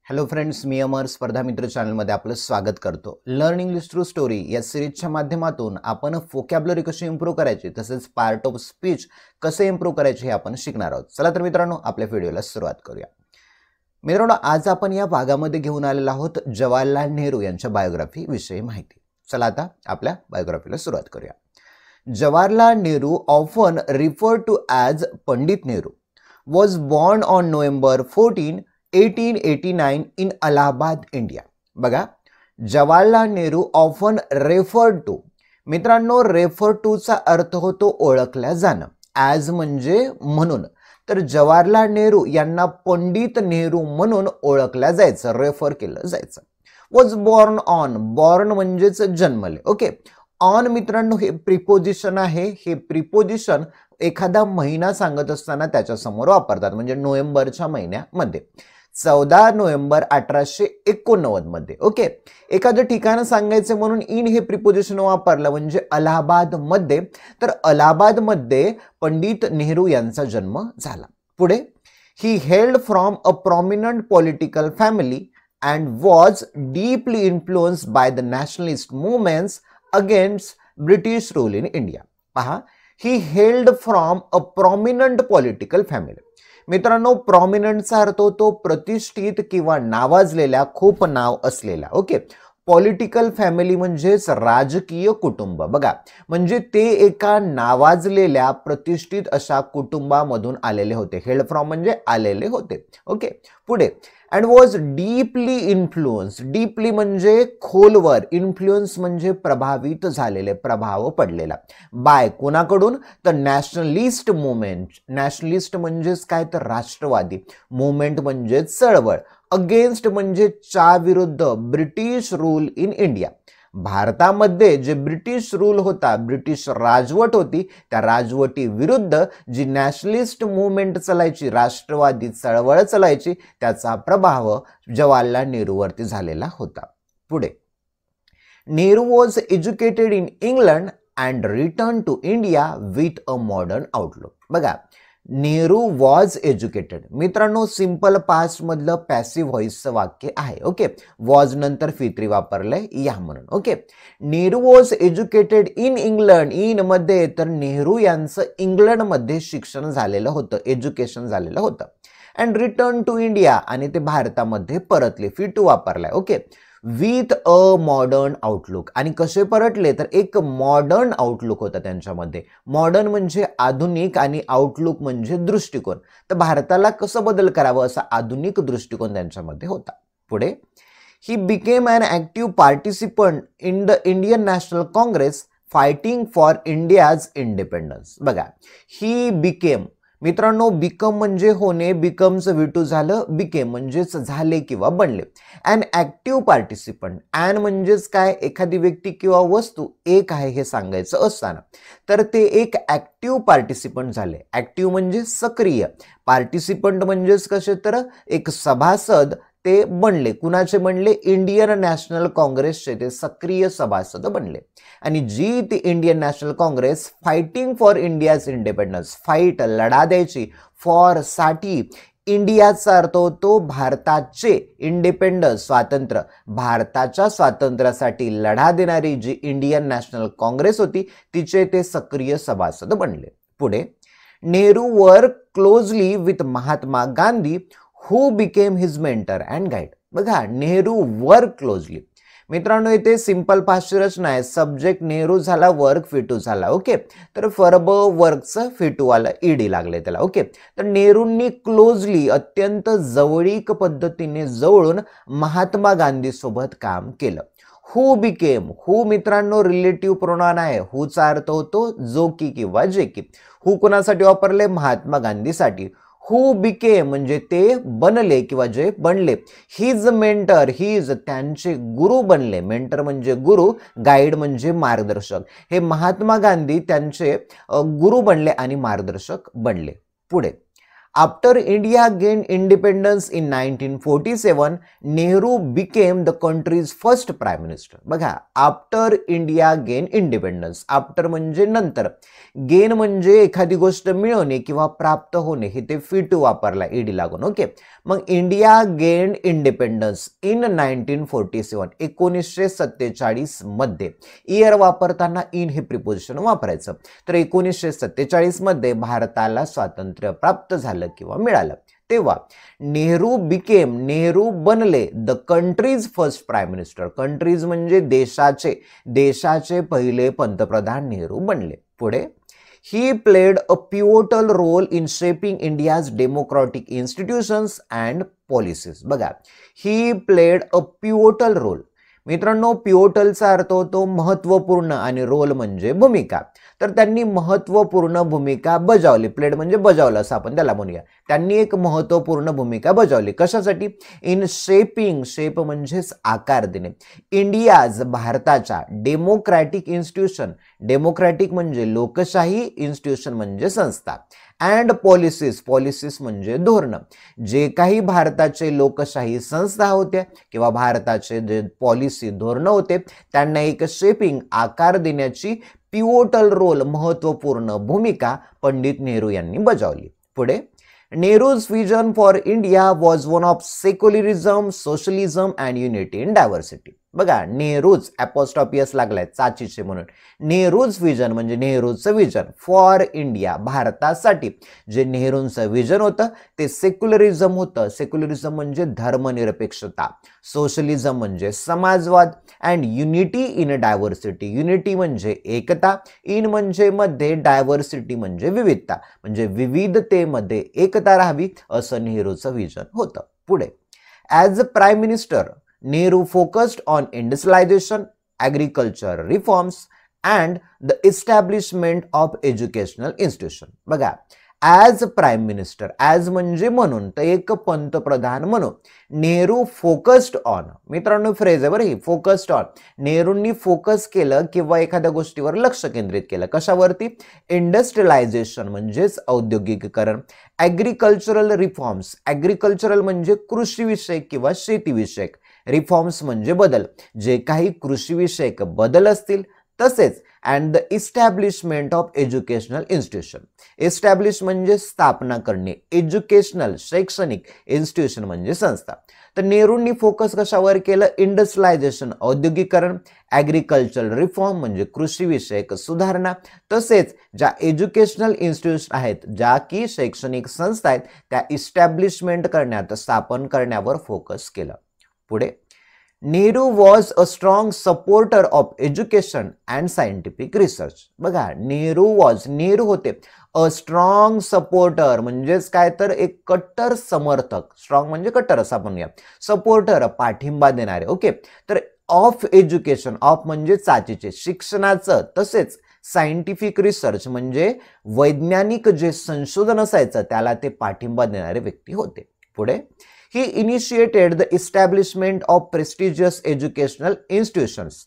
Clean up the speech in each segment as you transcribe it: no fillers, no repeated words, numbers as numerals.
Hello friends, मी अमर स्पर्धा मित्र चॅनलमध्ये आपलं स्वागत करतो. लर्न इंग्लिश थ्रू स्टोरी या सिरीजच्या माध्यमातून आपण व्होकॅब्युलरी कशी इम्प्रूव्ह करायची तसेच पार्ट ऑफ स्पीच कसे इम्प्रूव्ह करायचे हे आपण शिकणार आहोत. चला तर मित्रांनो, आपल्या व्हिडिओला सुरुवात करूया. मित्रांनो, आज आपण या भागामध्ये घेऊन आलेलो आहोत जवाहरलाल नेहरू यांच्या बायोग्राफी विषयी माहिती. चला आता आपल्या बायोग्राफीला सुरुवात करूया. Jawaharlal Nehru, often referred to as Pandit Nehru, was born on November 14, 1889 in Allahabad, India. बघा, Jawaharlal Nehru often referred to. मित्रांनो, रेफर टू चा अर्थ होतो ओळखल्या जाणं. ॲज म्हणजे म्हणून. तर जवाहरलाल नेहरू यांना पंडित नेहरू म्हणून ओळखल्या जायचं, रेफर केलं जायचं. वॉज बॉर्न ऑन, बॉर्न म्हणजेच जन्मले. ओके, ऑन मित्रांनो हे प्रिपोजिशन आहे. हे प्रिपोजिशन एखादा महिना सांगत असताना त्याच्या समोर वापरतात. म्हणजे नोव्हेंबरच्या महिन्यामध्ये 14 नोव्हेंबर 1889 मध्ये. ओके, एखादं ठिकाण सांगायचे म्हणून इन हे प्रिपोजिशन वापरलं म्हणजे अलाहाबाद मध्ये. तर अलाहाबाद मध्ये पंडित नेहरू यांचा जन्म झाला. पुढे, he hailed from a prominent political family and was deeply influenced by the nationalist movements against British rule in India. पहा, he hailed from a prominent political family. मित्रांनो, प्रॉमिनंटचा अर्थ होतो प्रतिष्ठित किंवा नावाजलेल्या, खूप नाव असलेला. ओके, पॉलिटिकल फॅमिली म्हणजेच राजकीय कुटुंब. बघा, म्हणजे ते एका नावाजलेल्या प्रतिष्ठित अशा कुटुंबामधून आलेले होते. हेल्ड फ्रॉम म्हणजे आलेले होते. ओके, पुढे, and was deeply influence. Deeply म्हणजे खोलवर, इन्फ्लुएन्स म्हणजे प्रभावित झालेले, प्रभाव पडलेला. बाय कोणाकडून? तर नॅशनलिस्ट मुवमेंट. नॅशनलिस्ट म्हणजेच काय? तर राष्ट्रवादी. मुवमेंट म्हणजे चळवळ. अगेन्स्ट म्हणजे च्या विरुद्ध, ब्रिटिश रूल इन इंडिया. भारतामध्ये जे ब्रिटिश रूल होता, ब्रिटिश राजवट होती, त्या राजवटी विरुद्ध जी नॅशनलिस्ट मुवमेंट चालायची, राष्ट्रवादी चळवळ चालायची, त्याचा प्रभाव जवाहरलाल नेहरूवरती झालेला होता. पुढे, Nehru was educated in England and return to India with a modern outlook. बघा, नेहरू वॉज एज्युकेटेड. मित्रांनो, सिंपल पास्ट मधलं पॅसिव्ह व्हॉइसचं वाक्य आहे. ओके, वॉज नंतर फित्री वापरलंय या म्हणून. Okay, Nehru was educated in England. In मध्ये तर नेहरू यांचं इंग्लंडमध्ये शिक्षण झालेलं होतं, एज्युकेशन झालेलं होतं. अँड रिटर्न टू इंडिया, आणि ते भारतामध्ये परतले, फिटू वापरलाय. Okay, with a modern outlook. आणि कसे परतले? तर एक मॉडर्न आउटलुक होता त्यांच्यामध्ये. मॉडर्न म्हणजे आधुनिक आणि आउटलुक म्हणजे दृष्टिकोन. तर भारताला कसं बदल करावं असा आधुनिक दृष्टिकोन त्यांच्यामध्ये होता. पुढे, he became an active participant in the Indian National Congress fighting for India's independence. बघा, ही बिकेम. मित्रांनो, बिकम म्हणजे होणे, बिकमचं विटू झालं, बिकेम म्हणजेच झाले किंवा बनले. And active participant. अँड म्हणजेच काय? एखादी व्यक्ती किंवा वस्तू एक आहे हे सांगायचं असताना, तर ते एक ॲक्टिव्ह पार्टिसिपंट झाले. ॲक्टिव्ह म्हणजे सक्रिय, पार्टिसिपंट म्हणजेच कसे? तर एक सभासद ते बनले. कुणाचे बनले? इंडियन नॅशनल काँग्रेसचे ते सक्रिय सभासद बनले. आणि जी ती Indian National Congress fighting for India's independence, fight लढा द्यायची, फॉर साठी, इंडियाचा अर्थ होतो भारताचे, इंडिपेंडन्स स्वातंत्र्य, भारताच्या स्वातंत्र्यासाठी लढा देणारी जी इंडियन नॅशनल काँग्रेस होती तिचे ते सक्रिय सभासद बनले. पुढे, Nehru work closely with Mahatma Gandhi who became his mentor and guide. बघा, नेहरू वर्क क्लोजली. मित्रांनो, इथे सिंपल पास्टची रचना आहे. सब्जेक्ट नेहरू झाला, वर्क फिटू झाला. ओके, तर फर्ब वर्कचं फिटू आलं, ईडी लागले त्याला. ओके, तर नेहरूंनी क्लोजली, अत्यंत जवळीक पद्धतीने जवळून महात्मा गांधी सोबत काम केलं. हू बिकेम. हू मित्रांनो रिलेटिव्ह प्रोनाउन आहे. हूचा अर्थ होतो जो की किंवा जे की. हू कोणासाठी वापरले? महात्मा गांधीसाठी. हू बिकेम म्हणजे ते बनले किंवा जे बनले. हिज मेंटर, हिज त्यांचे गुरु बनले. मेंटर म्हणजे गुरु, गाईड म्हणजे मार्गदर्शक. हे महात्मा गांधी त्यांचे गुरु बनले आणि मार्गदर्शक बनले. पुढे, After India gained independence in 1947, Nehru became the country's first prime minister. बघा, after India gain independence, after म्हणजे नंतर, गेन म्हणजे एखादी गोष्ट मिळवणे किंवा प्राप्त होणे, हे ते फिट वापरला ईडी लागून. ओके, मग इंडिया गेन इंडिपेंडन्स इन 1947, 1947 मध्ये, इयर वापरताना इन हे प्रिपोजिशन वापरायचं. तर 1947 मध्ये भारताला स्वातंत्र्य प्राप्त झालं किंवा मिळालं, तेव्हा नेहरू बनले the countries first prime minister. Countries म्हणजे देशाचे पहिले पंतप्रधान नेहरू बनले. पुढे, he played a pivotal role in shaping India's democratic institutions and policies. बघा, he played a pivotal role. मित्रांनो, पिवोटलचा अर्थ होतो महत्वपूर्ण आणि रोल म्हणजे भूमिका. तर त्यांनी महत्वपूर्ण भूमिका बजावली. प्लेड म्हणजे बजावलं असं आपण त्याला म्हणूया. त्यांनी एक महत्वपूर्ण भूमिका बजावली. कशासाठी? इन शेपिंग, शेप म्हणजेच आकार देणे, इंडियाज भारताच्या डेमोक्रॅटिक इन्स्टिट्यूशन, डेमोक्रॅटिक म्हणजे लोकशाही, इन्स्टिट्यूशन म्हणजे संस्था, अँड पॉलिसीज, पॉलिसीज म्हणजे धोरण. जे काही भारताचे लोकशाही संस्था होत्या किंवा भारताचे जे पॉलिसी धोरण होते त्यांना एक शेपिंग, आकार देण्याची पिवोटल रोल, महत्वपूर्ण भूमिका पंडित नेहरू यांनी बजावली. पुढे, Nehru's vision for India was one of secularism, socialism and unity in diversity. बघा, नेहरूज अपॉस्ट्रॉफियस लागलाय चाचीचे म्हणून. नेहरूज विजन म्हणजे नेहरूचं विजन फॉर इंडिया, भारतासाठी. जे नेहरूंचं विजन होतं ते सेक्युलरिझम होतं. सेक्युलरिझम म्हणजे धर्मनिरपेक्षता, सोशलिझम म्हणजे समाजवाद, and unity in diversity, unity म्हणजे एकता, इन म्हणजे मध्ये, डायव्हर्सिटी म्हणजे विविधता, म्हणजे विविधतेमध्ये एकता राहावी असं नेहरूचं विजन होतं. पुढे, as a prime minister Nehru focused on industrialization, agriculture reforms and the establishment of educational institution. बघा, ॲज प्राईम मिनिस्टर, ॲज म्हणजे म्हणून, तर एक पंतप्रधान म्हणून, नेहरू फोकस्ड ऑन, मित्रांनो फ्रेज आहे बरं ही, फोकस्ड ऑन. नेहरूंनी फोकस केलं किंवा एखाद्या गोष्टीवर लक्ष केंद्रित केलं. कशावरती? इंडस्ट्रियलायझेशन म्हणजेच औद्योगिकीकरण, ॲग्रिकल्चरल रिफॉर्म्स, ॲग्रिकल्चरल म्हणजे कृषीविषयक किंवा शेतीविषयक, रिफॉर्म्स म्हणजे बदल, जे काही कृषीविषयक बदल असतील, तसेच and the establishment of educational institution. Establish म्हणजे स्थापना करणे, एज्युकेशनल शैक्षणिक, इन्स्टिट्यूशन म्हणजे संस्था. तर नेहरूंनी फोकस कशावर केलं? इंडस्ट्रियलायझेशन औद्योगिकरण, ॲग्रिकल्चरल रिफॉर्म म्हणजे कृषीविषयक सुधारणा, तसेच ज्या एज्युकेशनल इन्स्टिट्यूशन आहेत, ज्या की शैक्षणिक संस्था आहेत, त्या इस्टॅब्लिशमेंट करण्यात, स्थापन करण्यावर फोकस केलं. पुढे, Nehru was a strong supporter of education and scientific research. बघा, नेहरू होते अ स्ट्रॉंग सपोर्टर म्हणजेच काय तर एक कट्टर समर्थक, स्ट्रॉंग म्हणजे कट्टर असं म्हणूया, सपोर्टर पाठिंबा देणारे. ओके, तर ऑफ एज्युकेशन, ऑफ म्हणजे चाचीचे, शिक्षणाचं, तसेच सायंटिफिक रिसर्च म्हणजे वैज्ञानिक जे संशोधन असायचं त्याला ते पाठिंबा देणारे व्यक्ती होते. पुढे, he initiated the establishment of prestigious educational institutions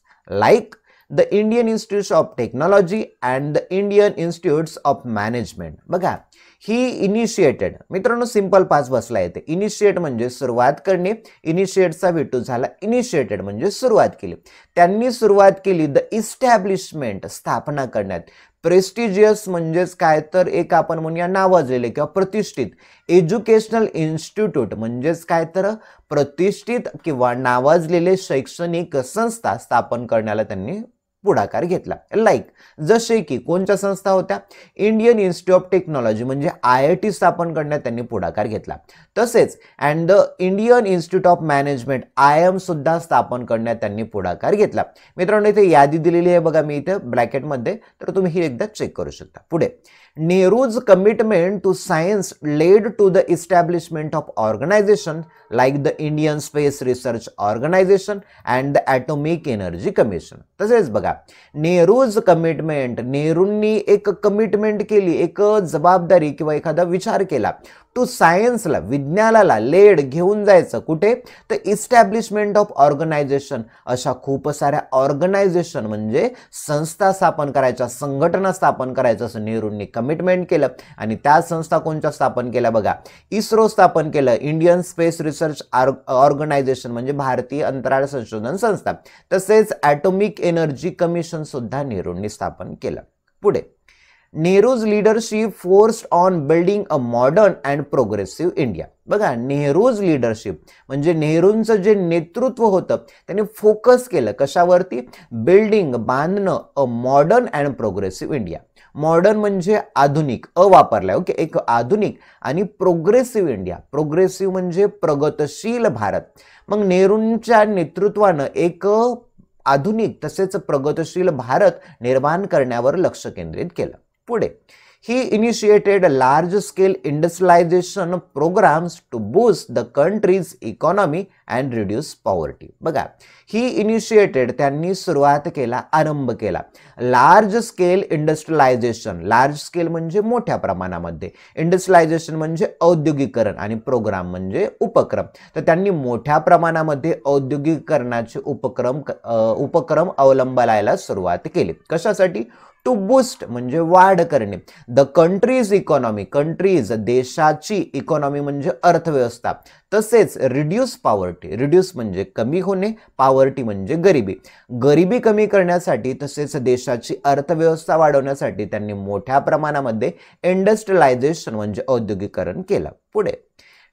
like the Indian Institute of Technology and the Indian Institutes of Management. बघा, ही इनिशिएटेड, मित्रांनो सिंपल पास बसला येते. इनिशिएट म्हणजे सुरुवात करणे, इनिशिएटचा विटू झाला, इनिशिएटेड म्हणजे सुरुवात केली. त्यांनी सुरुवात केली द इस्टॅब्लिशमेंट, स्थापना करण्यात. प्रेस्टिजियस म्हणजेच काय तर एक आपण म्हणूया नावाजलेले किंवा प्रतिष्ठित, एज्युकेशनल इन्स्टिट्यूट म्हणजेच काय तर प्रतिष्ठित किंवा नावाजलेले शैक्षणिक संस्था स्थापन करण्याला त्यांनी पुढाकार घेतला. लाईक जसे की कोणत्या संस्था होत्या? इंडियन इन्स्टिट्यूट ऑफ टेक्नॉलॉजी म्हणजे IIT स्थापन करण्यात त्यांनी पुढाकार घेतला. तसेच and the Indian institute of management IIM सुद्धा स्थापन करण्यात त्यांनी पुढाकार घेतला. मित्रांनो इथे यादी दिलेली आहे बघा, मी इथे ब्रॅकेटमध्ये, तर तुम्ही ही एकदा चेक करू शकता. पुढे, Nehru's commitment to science led to the establishment of organisation like the Indian Space Research Organisation and the Atomic Energy Commission. तसेच बघा, नेहरूज कमिटमेंट, नेहरूंनी एक कमिटमेंट केली, एक जबाबदारी किंवा एखादा विचार केला टू सायन्सला, विज्ञानाला लेड घेऊन जायचं कुठे, तर इस्टॅब्लिशमेंट ऑफ ऑर्गनायझेशन, अशा खूप साऱ्या ऑर्गनायझेशन म्हणजे संस्था स्थापन करायच्या, संघटना स्थापन करायचं असं नेहरूंनी कमिटमेंट केलं. आणि त्या संस्था कोणत्या स्थापन केल्या बघा, इस्रो स्थापन केलं, इंडियन स्पेस रिसर्च ऑर्गनायझेशन म्हणजे भारतीय अंतराळ संशोधन संस्था, तसेच ॲटॉमिक एनर्जी कमिशन सुद्धा नेहरूंनी स्थापन केलं. पुढे, Nehru's leadership forced on building a modern and progressive India. बघा, नेहरूज लीडरशिप म्हणजे नेहरूंचं जे नेतृत्व होतं त्यांनी फोकस केलं कशावरती, बिल्डिंग, बांधणं, a modern and progressive India. Modern म्हणजे आधुनिक, वापरलाय, ओके, एक आधुनिक, आणि प्रोग्रेसिव्ह इंडिया, प्रोग्रेसिव्ह म्हणजे प्रगतशील भारत. मग नेहरूंच्या नेतृत्वानं एक आधुनिक तसेच प्रगतशील भारत निर्माण करण्यावर लक्ष केंद्रित केलं. पुढे, he initiated large scale industrialisation programmes to boost the country's economy and reduce poverty. बघा, ही इनिशिएटेड, त्यांनी सुरुवात केला, आरंभ केला, large scale industrialisation, large scale म्हणजे मोठ्या प्रमाणामध्ये, इंडस्ट्रियलायझेशन म्हणजे औद्योगिकरण, आणि प्रोग्राम म्हणजे उपक्रम. तर त्यांनी मोठ्या प्रमाणामध्ये औद्योगिकरणाचे उपक्रम अवलंबायला सुरुवात केली. कशासाठी, टू बूस्ट म्हणजे वाढ करणे, द कंट्रीज इकॉनॉमी, कंट्रीज देशाची, इकॉनॉमी म्हणजे अर्थव्यवस्था, तसेच रिड्यूस पॉवर्टी, रिड्यूस म्हणजे कमी होणे, पॉवर्टी म्हणजे गरिबी, गरिबी कमी करण्यासाठी तसेच देशाची अर्थव्यवस्था वाढवण्यासाठी त्यांनी मोठ्या प्रमाणामध्ये इंडस्ट्रियलायझेशन म्हणजे औद्योगिकरण केलं. पुढे,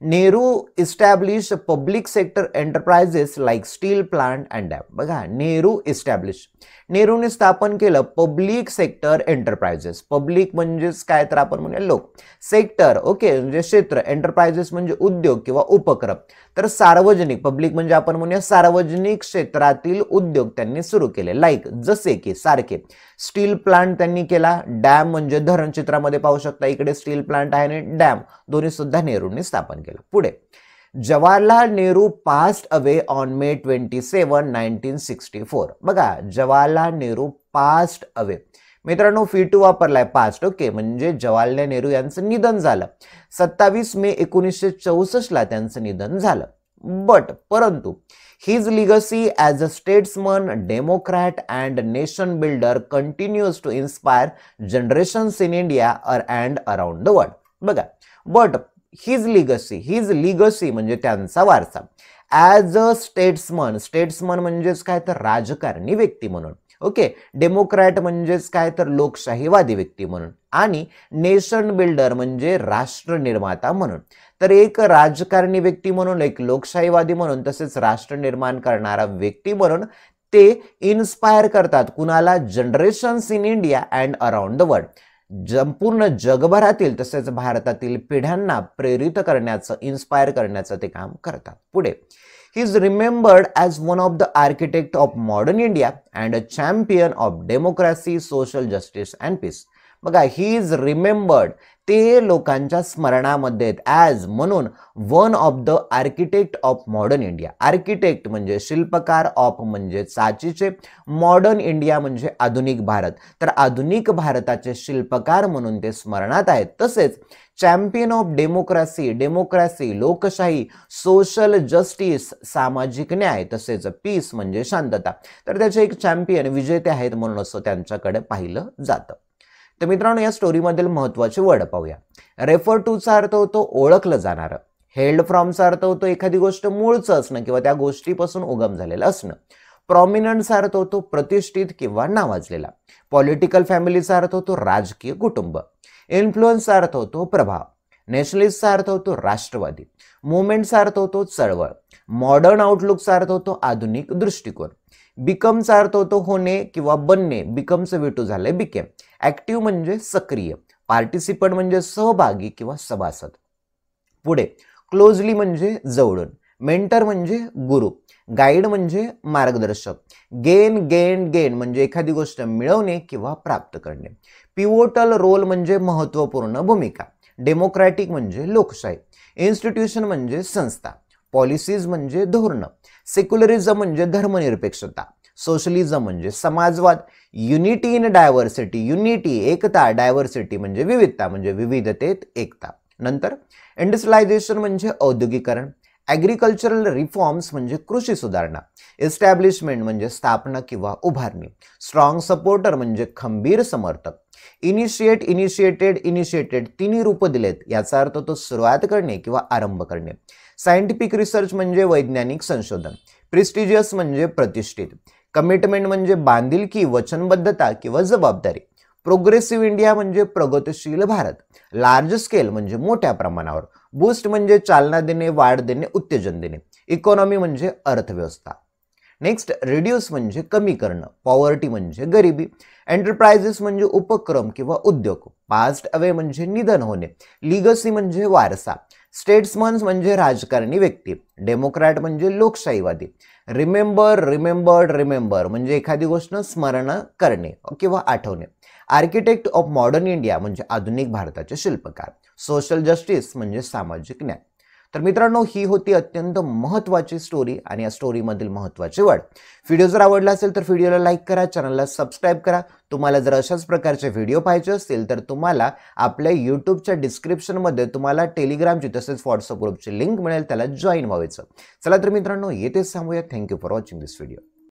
Nehru establish public sector enterprises like steel plant and dam. बघा, नेहरू इस्टॅब्लिश, नेहरूने स्थापन केलं पब्लिक सेक्टर एंटरप्राइजेस, पब्लिक म्हणजेच काय तर आपण म्हणूया लोक, सेक्टर, ओके, म्हणजे क्षेत्र, एंटरप्राइजेस म्हणजे उद्योग किंवा उपक्रम, तर सार्वजनिक, पब्लिक म्हणजे आपण म्हणूया सार्वजनिक क्षेत्रातील उद्योग त्यांनी सुरू केले, लाईक जसे की, सारखे, स्टील प्लांट त्यांनी केला, डॅम म्हणजे धरण, चित्रामध्ये पाहू शकता इकडे स्टील प्लांट आहे आणि डॅम, दोन्ही सुद्धा नेहरूंनी स्थापन केलं. पुढे, Jawaharlal Nehru passed away on May 27, 1964. बघा, जवाहरलाल नेहरू पास्ड अवे, मित्रांनो फी2 वापरलाय, पास्ट, ओके, म्हणजे जवाहरलाल नेहरू यांचं निधन झालं 27 मे 1964 त्यांचं निधन झालं. परंतु his legacy as a statesman, democrat and nation builder continues to inspire generations in India and around the world. बघा, हिज लिगसी म्हणजे त्यांचा वारसा, ॲज अ स्टेट्समन, स्टेट्समन म्हणजेच काय तर राजकारणी व्यक्ती म्हणून, ओके, डेमोक्रॅट म्हणजेच काय तर लोकशाहीवादी व्यक्ती म्हणून, आणि नेशन बिल्डर म्हणजे राष्ट्र निर्माता म्हणून. तर एक राजकारणी व्यक्ती म्हणून, एक लोकशाहीवादी म्हणून, तसेच राष्ट्र निर्माण करणारा व्यक्ती म्हणून ते इन्स्पायर करतात कुणाला, generations in India and around the world, संपूर्ण जगभरातील तसेच भारतातील पिढ्यांना प्रेरित करण्याचं, इन्स्पायर करण्याचं ते काम करतात. पुढे, he is remembered as one of the architects of modern India and a champion of democracy, social justice and peace. बघा, ही इज रिमेंबर्ड, ते लोकांच्या स्मरणामध्ये ॲज म्हणून, one of the architect of modern India, architect म्हणजे शिल्पकार, of म्हणजे चाचीचे, modern India म्हणजे आधुनिक भारत, तर आधुनिक भारताचे शिल्पकार म्हणून ते स्मरणात आहेत. तसेच चॅम्पियन ऑफ डेमोक्रेसी, डेमोक्रेसी लोकशाही, सोशल जस्टिस सामाजिक न्याय, तसेच पीस म्हणजे शांतता, तर त्याचे एक चॅम्पियन, विजेते आहेत म्हणून असं त्यांच्याकडे पाहिलं जातं. तर मित्रांनो, या स्टोरीमधील महत्त्वाचे वर्ड पाहूया. रेफर टूचा अर्थ होतो ओळखलं जाणारं, हेल्ड फ्रॉमचा अर्थ होतो एखादी गोष्ट मूळचं असणं किंवा त्या गोष्टीपासून उगम झालेलं असणं, प्रॉमिनंटचा अर्थ होतो प्रतिष्ठित किंवा नावाजलेला, पॉलिटिकल फॅमिलीचा अर्थ होतो राजकीय कुटुंब, इन्फ्लुएन्सचा अर्थ होतो प्रभाव, नॅशनलिस्टचा अर्थ होतो राष्ट्रवादी, मुवमेंटचा अर्थ होतो चळवळ, मॉडर्न आउटलुकचा अर्थ होतो आधुनिक दृष्टिकोन, बिकमचा अर्थ होतो होणे किंवा बनणे, बिकमचं विटू झालंय बिकेम, ऍक्टिव्ह म्हणजे सक्रिय, पार्टिसिपंट म्हणजे सहभागी किंवा सभासद. पुढे, क्लोजली म्हणजे जवळून, मेंटर म्हणजे गुरु, गाईड म्हणजे मार्गदर्शक, गेन म्हणजे एखादी गोष्ट मिळवणे किंवा प्राप्त करणे, पिवोटल रोल म्हणजे महत्त्वपूर्ण भूमिका, डेमोक्रॅटिक म्हणजे लोकशाही, इन्स्टिट्यूशन म्हणजे संस्था, पॉलिसीज म्हणजे धोरण, सेक्युलरिझम म्हणजे धर्मनिरपेक्षता, सोशलिझम म्हणजे समाजवाद, unity in diversity, unity Ekta, diversity म्हणजे विविधता म्हणजे विविधतेत एकता. नंतर इंडस्ट्रियलायझेशन म्हणजे औद्योगिकरण, ॲग्रिकल्चरल रिफॉर्म्स म्हणजे कृषी सुधारणा, एस्टॅब्लिशमेंट म्हणजे स्थापना किंवा उभारणी, स्ट्रॉंग सपोर्टर म्हणजे खंबीर समर्थक, इनिशिएटेड तिन्ही रूप दिलेत, याचा अर्थ तो सुरुवात करणे किंवा आरंभ करणे. सायंटिफिक रिसर्च म्हणजे वैज्ञानिक संशोधन, प्रेस्टिजियस म्हणजे प्रतिष्ठित, कमिटमेंट म्हणजे बांधिलकी, वचनबद्धता किंवा जबाबदारी, प्रोग्रेसिव्ह इंडिया म्हणजे प्रगतिशील भारत, लार्ज स्केल म्हणजे मोठ्या प्रमाणावर, बूस्ट म्हणजे चालना देणे, वाढ देणे, उत्तेजन देणे, इकॉनॉमी म्हणजे अर्थव्यवस्था. नेक्स्ट रिड्यूस म्हणजे कमी करणं, पॉवर्टी म्हणजे गरिबी, एंटरप्राइजेस म्हणजे उपक्रम किंवा उद्योग, पास्ट अवे म्हणजे निधन होणे, लिगसी म्हणजे वारसा, स्टेट्समन म्हणजे राजकारणी व्यक्ती, डेमोक्रॅट म्हणजे लोकशाहीवादी, रिमेंबर म्हणजे एखादी गोष्ट स्मरण करणे किंवा आठवणे, आर्किटेक्ट ऑफ मॉडर्न इंडिया म्हणजे आधुनिक भारताचे शिल्पकार, सोशल जस्टिस म्हणजे सामाजिक न्याय. तर मित्रांनो, ही होती अत्यंत महत्त्वाची स्टोरी आणि या स्टोरीमधील महत्त्वाचे वर्ड. व्हिडिओ जर आवडला असेल तर व्हिडिओला लाईक करा, चॅनलला सबस्क्राईब करा. तुम्हाला जर अशाच प्रकारचे व्हिडिओ पाहिजे असतील तर तुम्हाला आपल्या यूट्यूबच्या डिस्क्रिप्शनमध्ये तुम्हाला टेलिग्रामची तसेच व्हॉट्सअप ग्रुपची लिंक मिळेल, त्याला जॉईन व्हायचं. चला तर मित्रांनो, येथेच थांबूया. Thank you for watching this video.